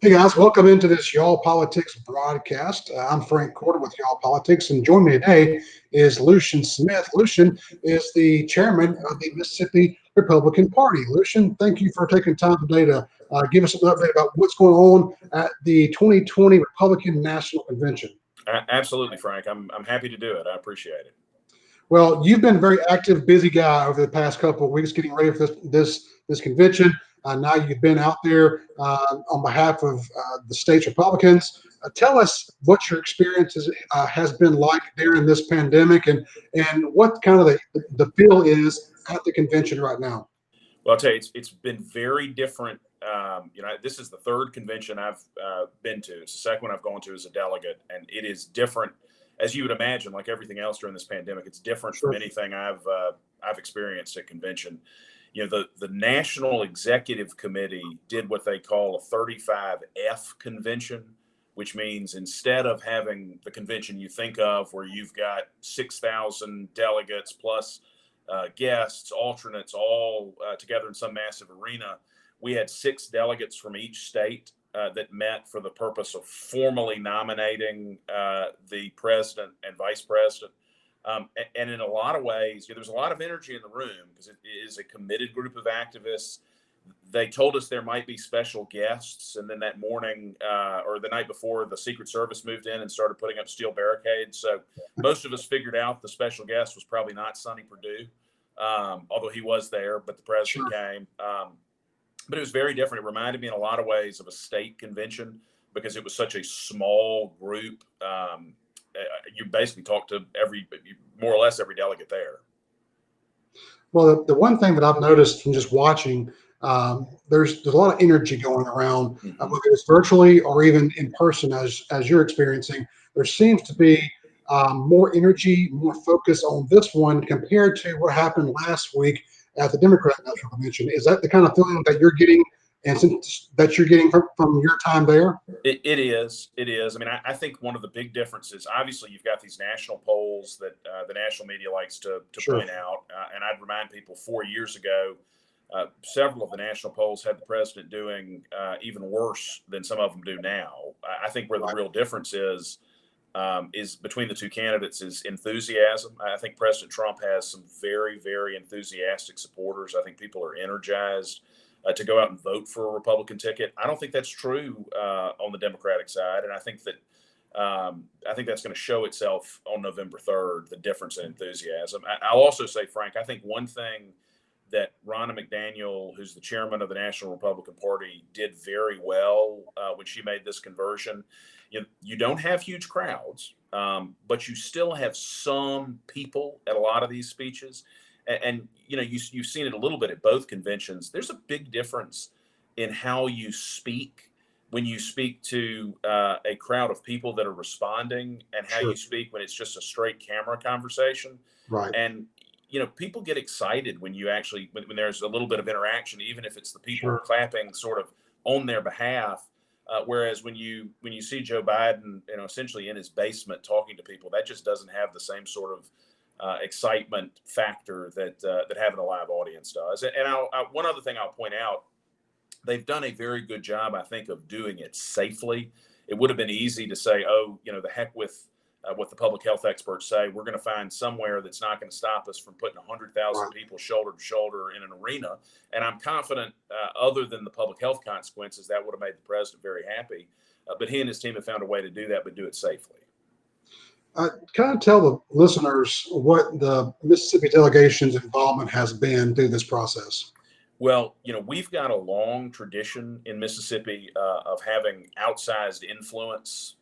Hey guys, welcome into this Y'all Politics broadcast. I'm Frank Corder with Y'all Politics, and joining me today is Lucien Smith. Lucien is the chairman of the Mississippi Republican Party. Lucien, thank you for taking time today to give us an update about what's going on at the 2020 Republican National Convention. Absolutely, Frank. I'm happy to do it. I appreciate it. Well, you've been a very active, busy guy over the past couple of weeks getting ready for this convention. Now you've been out there on behalf of the state's Republicans. Tell us what your experience has been like during this pandemic, and what kind of the feel is at the convention right now. Well, I'll tell you, it's been very different. This is the third convention I've been to. It's the second one I've gone to as a delegate, and it is different, as you would imagine. Like everything else during this pandemic, it's different Sure. from anything I've experienced at convention. The National Executive Committee did what they call a 35F convention, which means instead of having the convention you think of where you've got 6,000 delegates plus guests, alternates, all together in some massive arena, we had 6 delegates from each state that met for the purpose of formally nominating the president and vice president. And in a lot of ways, there's a lot of energy in the room because it is a committed group of activists. They told us there might be special guests. And then that morning or the night before, the Secret Service moved in and started putting up steel barricades. So most of us figured out the special guest was probably not Sonny Perdue, although he was there, but the president came. But it was very different. It reminded me in a lot of ways of a state convention because it was such a small group. You basically talk to more or less every delegate there. Well, the one thing that I've noticed from just watching, there's a lot of energy going around, whether it's virtually or even in person, as you're experiencing. There seems to be more energy, more focus on this one compared to what happened last week at the Democratic National Convention. Is that the kind of feeling that you're getting, and that you're getting from your time there? It is. It is. I mean, I think one of the big differences, obviously, you've got these national polls that the national media likes to point out. And I'd remind people 4 years ago, several of the national polls had the president doing even worse than some of them do now. I think where the real difference is between the two candidates is enthusiasm. I think President Trump has some very, very enthusiastic supporters. I think people are energized to go out and vote for a Republican ticket. I don't think that's true on the Democratic side, and I think that's going to show itself on November 3rd. The difference in enthusiasm. I'll also say, Frank, I think one thing that Ronna McDaniel, who's the chairman of the National Republican Party, did very well when she made this conversion. You don't have huge crowds, but you still have some people at a lot of these speeches. And you've seen it a little bit at both conventions. There's a big difference in how you speak when you speak to a crowd of people that are responding and how you speak when it's just a straight camera conversation. Right. And people get excited when you actually when there's a little bit of interaction, even if it's the people clapping sort of on their behalf. Whereas when you see Joe Biden, essentially in his basement talking to people, that just doesn't have the same sort of excitement factor that having a live audience does. And one other thing I'll point out, they've done a very good job, I think, of doing it safely. It would have been easy to say, the heck with what the public health experts say. We're going to find somewhere that's not going to stop us from putting 100,000 people shoulder to shoulder in an arena. And I'm confident, other than the public health consequences, that would have made the president very happy. But he and his team have found a way to do that, but do it safely. Kind of tell the listeners what the Mississippi delegation's involvement has been through this process. Well, we've got a long tradition in Mississippi of having outsized influence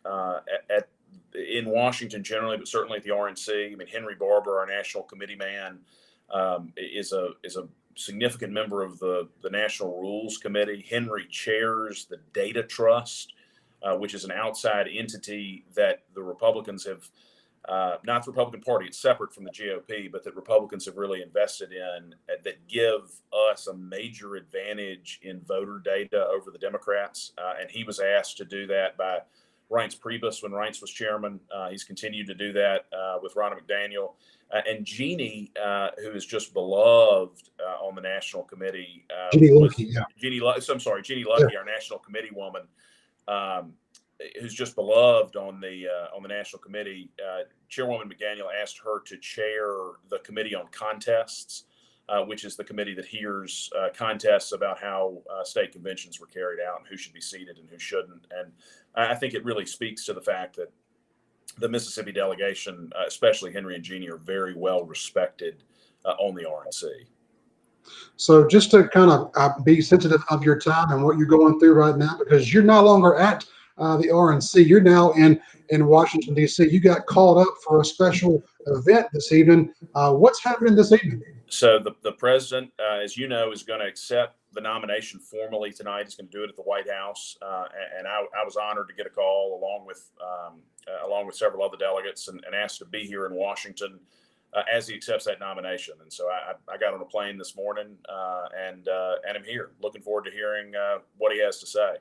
in Washington generally, but certainly at the RNC. I mean, Henry Barber, our national committee man, is a significant member of the National Rules Committee. Henry chairs the Data Trust, which is an outside entity that the Republicans have, not the Republican Party, it's separate from the GOP, but that Republicans have really invested in that give us a major advantage in voter data over the Democrats. And he was asked to do that by Reince Priebus when Reince was chairman. He's continued to do that with Ronna McDaniel. And Jeannie, who is just beloved on the national committee. Jeannie Luckey, Jeannie Luckey, our national committee woman, who's just beloved on the national committee. Chairwoman McDaniel asked her to chair the committee on contests, which is the committee that hears contests about how state conventions were carried out and who should be seated and who shouldn't. And I think it really speaks to the fact that the Mississippi delegation, especially Henry and Jeannie, are very well respected on the RNC. So just to kind of be sensitive of your time and what you're going through right now, because you're no longer at the RNC, you're now in Washington, D.C. You got called up for a special event this evening. What's happening this evening? So the president, as you know, is going to accept the nomination formally tonight. He's going to do it at the White House, and I was honored to get a call along with several other delegates and asked to be here in Washington as he accepts that nomination. And so I got on a plane this morning and I'm here, looking forward to hearing what he has to say.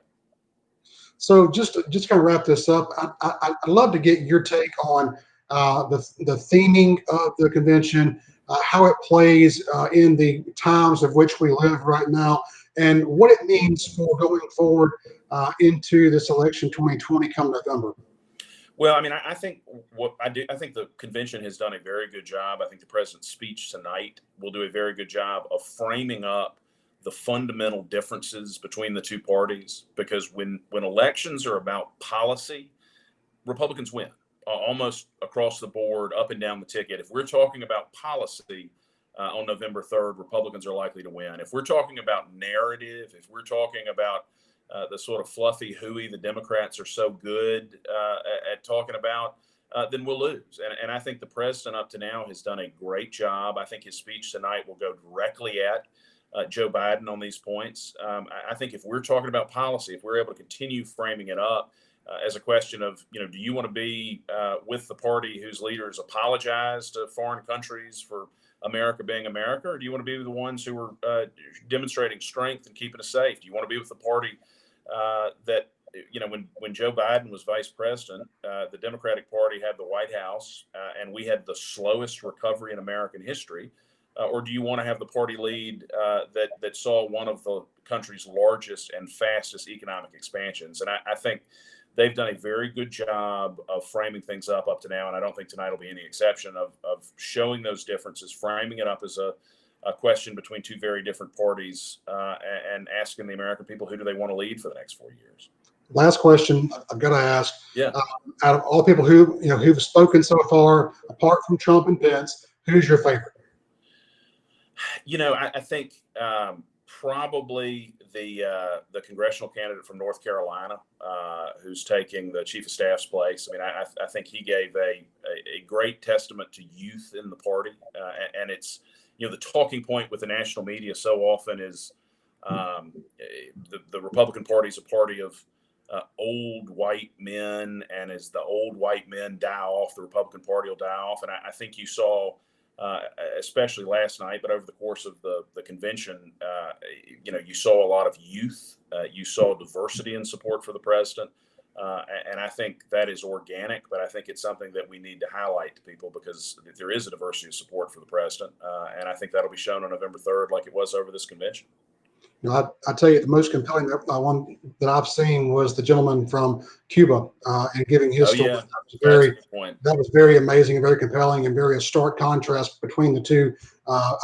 So just kind of wrap this up, I'd love to get your take on the theming of the convention, how it plays in the times of which we live right now, and what it means for going forward into this election 2020 come November. Well, I mean, I think I think the convention has done a very good job. I think the president's speech tonight will do a very good job of framing up the fundamental differences between the two parties, because when elections are about policy, Republicans win almost across the board, up and down the ticket. If we're talking about policy on November 3rd, Republicans are likely to win. If we're talking about narrative, if we're talking about the sort of fluffy hooey the Democrats are so good at talking about, then we'll lose. And I think the president up to now has done a great job. I think his speech tonight will go directly at Joe Biden on these points. I think if we're talking about policy, if we're able to continue framing it up as a question of, do you want to be with the party whose leaders apologize to foreign countries for America being America, or do you want to be with the ones who are demonstrating strength and keeping us safe? Do you want to be with the party that, when Joe Biden was vice president, the Democratic Party had the White House and we had the slowest recovery in American history? Or do you want to have the party lead that saw one of the country's largest and fastest economic expansions? And I think they've done a very good job of framing things up to now, and I don't think tonight will be any exception of showing those differences, framing it up as a question between two very different parties, and asking the American people, who do they want to lead for the next 4 years? Last question I've got to ask. Yeah. Out of all the people who've spoken so far, apart from Trump and Pence, who's your favorite? I think probably the congressional candidate from North Carolina, who's taking the chief of staff's place. I mean, I think he gave a great testament to youth in the party, and it's the talking point with the national media so often is the Republican Party is a party of old white men, and as the old white men die off, the Republican Party will die off. And I think you saw, especially last night, but over the course of the convention, you saw a lot of youth. You saw diversity in support for the president. And I think that is organic, but I think it's something that we need to highlight to people, because there is a diversity of support for the president. And I think that'll be shown on November 3rd, like it was over this convention. I tell you, the most compelling one that I've seen was the gentleman from Cuba and giving his story. Yeah. That was very amazing and very compelling, and very a stark contrast between the two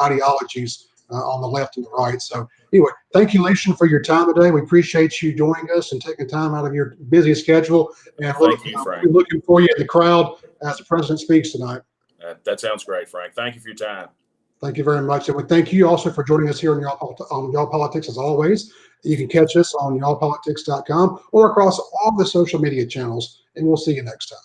ideologies on the left and the right. So anyway, thank you, Lucien, for your time today. We appreciate you joining us and taking time out of your busy schedule. And thank you, Frank. We're looking for you in the crowd as the president speaks tonight. That sounds great, Frank. Thank you for your time. Thank you very much. And we thank you also for joining us here on Y'all Politics, as always. You can catch us on y'allpolitics.com or across all the social media channels, and we'll see you next time.